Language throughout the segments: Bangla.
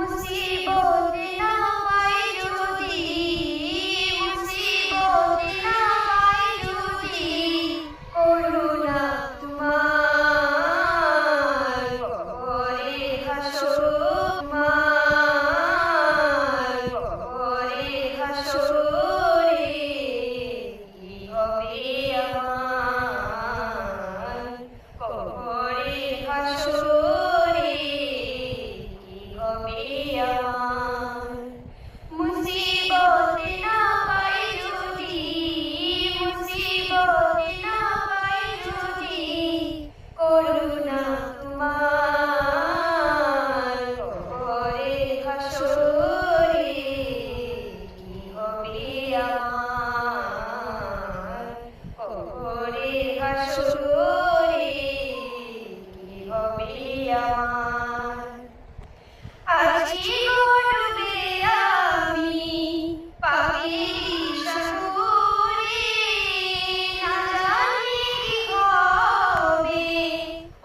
মুসিবত না পাই যদি, মুসিবত না পাই যদি, করুণা তোমার কবরে হাসর, তোমার কবরে হাসরে কি হবে আমার, কবরে হাসরে কি হবে আমার। মুসিবত না পাই যদি, মুসিবত না পাই যদি, করুণা তোমার কবরে হাসরে কি হবে আমার, কবরে হাসরে কি হবে আমার। আছি ডুবে আমি পাখির সাগরে, না জানি কি হবে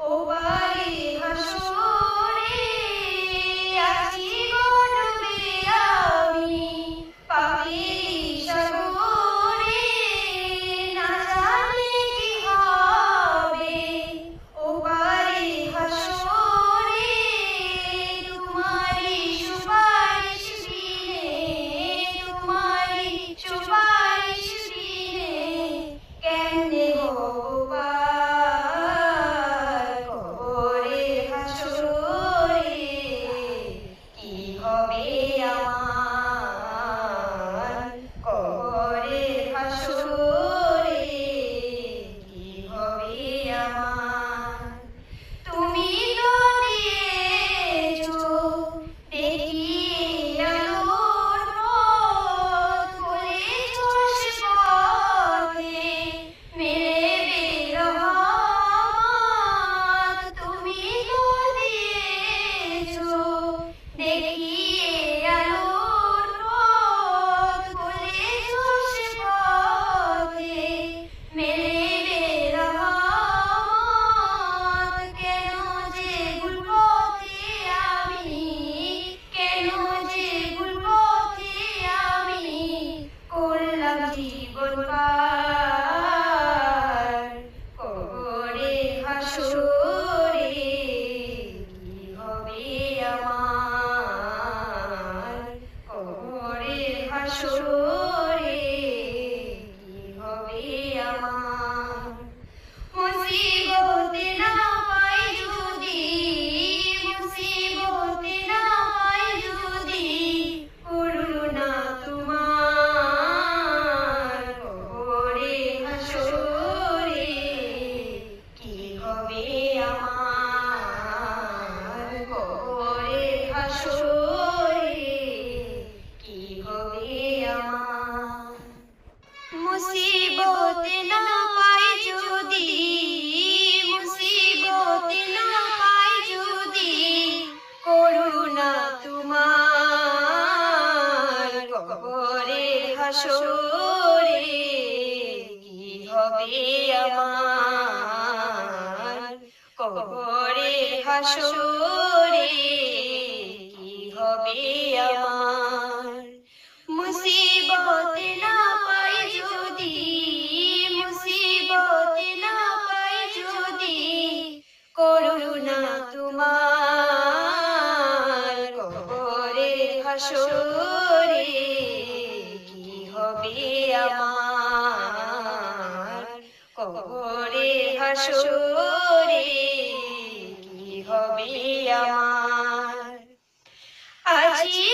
ও পারে হাসরে। আছি ডুবে আমি পাখির সাগরে, না জানি কি হবে ও পারে হাসরে। তোমারি সুপারিশ বিনে, তোমারি সুপারিশ বিনে কেমনে হবো পার, কবরে হাসরে কি হবে আমার, কবরে হাসরে কি হবে আমার। তুমি তো দিয়েছো দেখিয়ে আলোর পথ, বলেছো সে পথে মেলে রহমত। তুমি তো দিয়েছো দেখিয়ে আলোর পথ, বলেছো সে পথে মেলে রহমত। কেন যে ভুল পথে আমি, কেন যে ভুল পথে আমি করলাম জীবন পার, কবরে হাসরে কি হবে আমার, কবরে হাসরে কি হবে আমার। মুসিবত না পাই যদি, মুসিবত না পাই যদি, করুণা তোমার কবরে হাসরে কি হবে আমার, কবরে হাসরে কি হবে আমার। মুসিবত না পাই যদি, মুসিবত না পাই যদি, করুণা তোমার কবরে হাসরে কি হবে আমার, কবরে হাসরে কি হবে আমার। মুসিবত না পাই যদি, মুসিবত না পাই যদি, করুণা তোমার কবরে হাসরে কি হবে আমার, কবরে হাসরে কি হবে আমার। আছি